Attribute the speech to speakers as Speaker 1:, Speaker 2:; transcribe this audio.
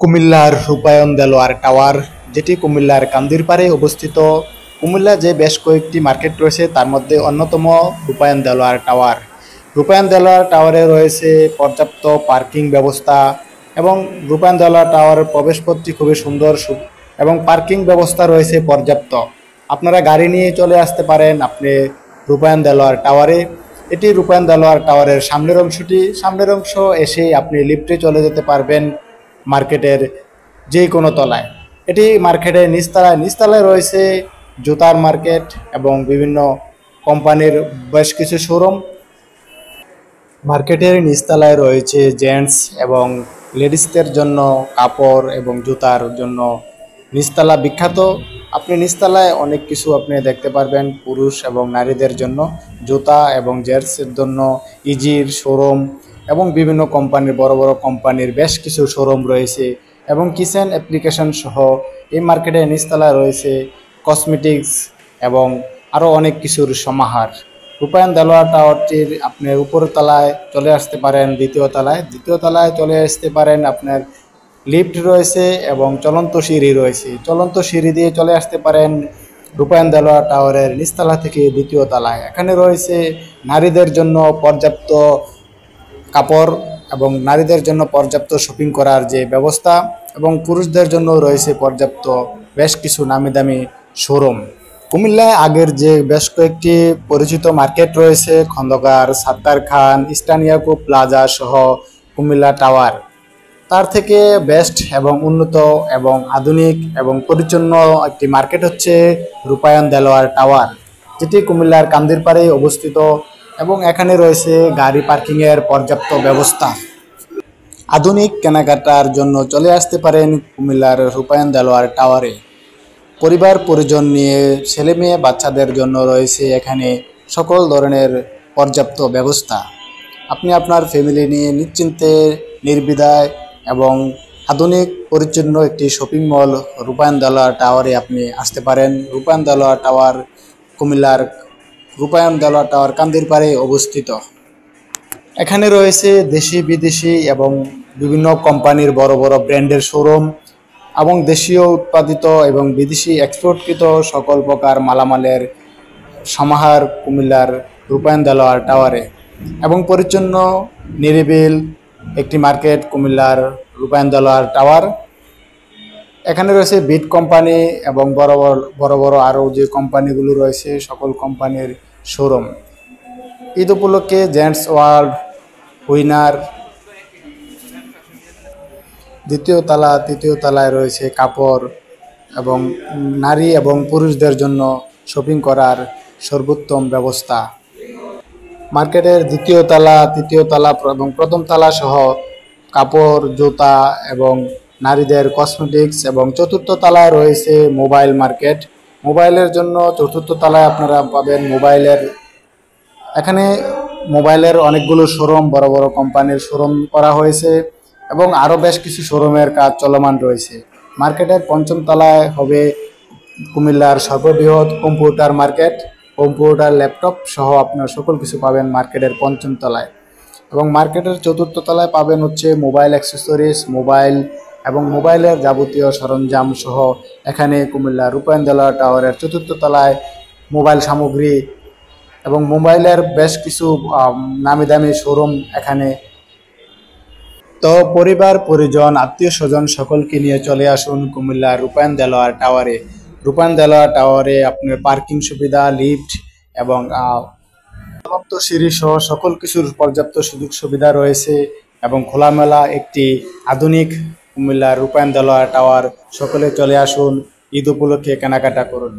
Speaker 1: কুমিল্লার রূপায়ণ দেলোয়ার টাওয়ার, যেটি কুমিল্লার কান্দিরপাড়ে অবস্থিত। কুমিল্লা যে বেশ কয়েকটি মার্কেট রয়েছে তার মধ্যে অন্যতম রূপায়ণ দেলোয়ার টাওয়ার। রূপায়ণ দেলোয়ার টাওয়ারে রয়েছে পর্যাপ্ত পার্কিং ব্যবস্থা এবং রূপায়ণ দেলোয়ার টাওয়ারের প্রবেশপথটি খুবই সুন্দর এবং পার্কিং ব্যবস্থা রয়েছে পর্যাপ্ত। আপনারা গাড়ি নিয়ে চলে আসতে পারেন আপনি রূপায়ণ দেলোয়ার টাওয়ারে। এটি রূপায়ণ দেলোয়ার টাওয়ারের সামনের অংশ এসে আপনি লিফটে চলে যেতে পারবেন মার্কেটের যে কোনো তলায়। এটি মার্কেটের নিচতলায় রয়েছে জুতার মার্কেট এবং বিভিন্ন কোম্পানির বেশ কিছু শোরুম। মার্কেটের নিচতলায় রয়েছে জেন্টস এবং লেডিসদের জন্য কাপড় এবং জুতার জন্য নিচতলা বিখ্যাত। আপনি নিচতলায় অনেক কিছু আপনি দেখতে পারবেন পুরুষ এবং নারীদের জন্য জুতা এবং জেন্টসের জন্য ইজির শোরুম এবং বিভিন্ন কোম্পানির বড় বড় কোম্পানির বেশ কিছু শোরুম রয়েছে এবং কিচেন অ্যাপ্লিকেশন সহ এই মার্কেটের নিচতলায় রয়েছে কসমেটিক্স এবং আরও অনেক কিছুর সমাহার। রূপায়ণ দেলোয়ার টাওয়ারটির আপনার উপর তলায় চলে আসতে পারেন দ্বিতীয় তলায় চলে আসতে পারেন আপনার লিফট রয়েছে এবং চলন্ত সিঁড়ি রয়েছে। চলন্ত সিঁড়ি দিয়ে চলে আসতে পারেন রূপায়ণ দেলোয়ার টাওয়ারের নিচতলা থেকে দ্বিতীয় তলায়। এখানে রয়েছে নারীদের জন্য পর্যাপ্ত কাপড় এবং নারীদের জন্য পর্যাপ্ত শপিং করার যে ব্যবস্থা এবং পুরুষদের জন্য রয়েছে পর্যাপ্ত বেশ কিছু নামি দামি শোরুম। কুমিল্লায় আগের যে বেশ কয়েকটি পরিচিত মার্কেট রয়েছে খন্দকার, সাত্তার খান, ইস্টার্ন ইয়াকুব প্লাজা সহ কুমিল্লা টাওয়ার, তার থেকে বেস্ট এবং উন্নত এবং আধুনিক এবং পরিচ্ছন্ন একটি মার্কেট হচ্ছে রূপায়ণ দেলোয়ার টাওয়ার, যেটি কুমিল্লার কান্দিরপাড়ে অবস্থিত এবং এখানে রয়েছে গাড়ি পার্কিংয়ের পর্যাপ্ত ব্যবস্থা। আধুনিক কেনাকাটার জন্য চলে আসতে পারেন কুমিল্লার রূপায়ণ দেলোয়ার টাওয়ারে। পরিবার পরিজন নিয়ে ছেলে মেয়ে বাচ্চাদের জন্য রয়েছে এখানে সকল ধরনের পর্যাপ্ত ব্যবস্থা। আপনি আপনার ফ্যামিলি নিয়ে নিশ্চিন্তে নির্দ্বিধায় এবং আধুনিক পরিচ্ছন্ন একটি শপিং মল রূপায়ণ দেলোয়ার টাওয়ারে আপনি আসতে পারেন। রূপায়ণ দেলোয়ার টাওয়ার কুমিল্লার রূপায়ণ দেলোয়ার টাওয়ার কান্দিরপাড়ে অবস্থিত। এখানে রয়েছে দেশি বিদেশি এবং বিভিন্ন কোম্পানির বড় বড় ব্র্যান্ডের শোরুম এবং দেশীয় উৎপাদিত এবং বিদেশি এক্সপোর্টকৃত সকল প্রকার মালামালের সমাহার কুমিল্লার রূপায়ণ দেলোয়ার টাওয়ারে এবং পরিচ্ছন্ন নিরিবিল একটি মার্কেট কুমিল্লার রূপায়ণ দেলোয়ার টাওয়ার। এখানে রয়েছে বিট কোম্পানি এবং বড় বড় আরও যে কোম্পানিগুলো রয়েছে সকল কোম্পানির শোরুম। ঈদ উপলক্ষে জেন্টস ওয়ার্ল্ড, উইনার তৃতীয় তলায় রয়েছে কাপড় এবং নারী এবং পুরুষদের জন্য শপিং করার সর্বোত্তম ব্যবস্থা। মার্কেটের দ্বিতীয় তলা, তৃতীয় তলা এবং প্রথম তলা সহ কাপড়, জুতা এবং নারীদের কসমেটিক্স এবং চতুর্থ তলায় রয়েছে মোবাইল মার্কেট। মোবাইলের জন্য চতুর্থ তলায় আপনারা পাবেন এখানে মোবাইলের অনেকগুলো শোরুম, বড় বড় কোম্পানির শোরুম করা হয়েছে এবং আরও বেশ কিছু শোরুমের কাজ চলমান রয়েছে। মার্কেটের পঞ্চম তলায় হবে কুমিল্লার সর্ববৃহৎ কম্পিউটার মার্কেট। কম্পিউটার, ল্যাপটপ সহ আপনার সকল কিছু পাবেন মার্কেটের পঞ্চম তলায় এবং মার্কেটের চতুর্থ তলায় পাবেন হচ্ছে মোবাইল অ্যাক্সেসরিজ, মোবাইল এবং মোবাইলের যাবতীয় সরঞ্জাম সহ এখানে কুমিল্লা রূপায়ণ দেলোয়ার টাওয়ারের চতুর্থ তলায় মোবাইল সামগ্রী এবং মোবাইলের বেশ কিছু নামি দামি শোরুম এখানে। তো পরিবার পরিজন আত্মীয় স্বজন সকলকে নিয়ে চলে আসুন কুমিল্লার রূপায়ণ দেলোয়ার টাওয়ারে। রূপায়ণ দেলোয়ার টাওয়ারে আপনার পার্কিং সুবিধা, লিফট এবং চলন্ত সিঁড়ি সহ সকল কিছুর পর্যাপ্ত সুযোগ সুবিধা রয়েছে এবং খোলামেলা একটি আধুনিক কুমিল্লার রূপায়ণ দেলোয়ার টাওয়ার। সকলে চলে আসুন, ঈদ উপলক্ষে কেনাকাটা করুন।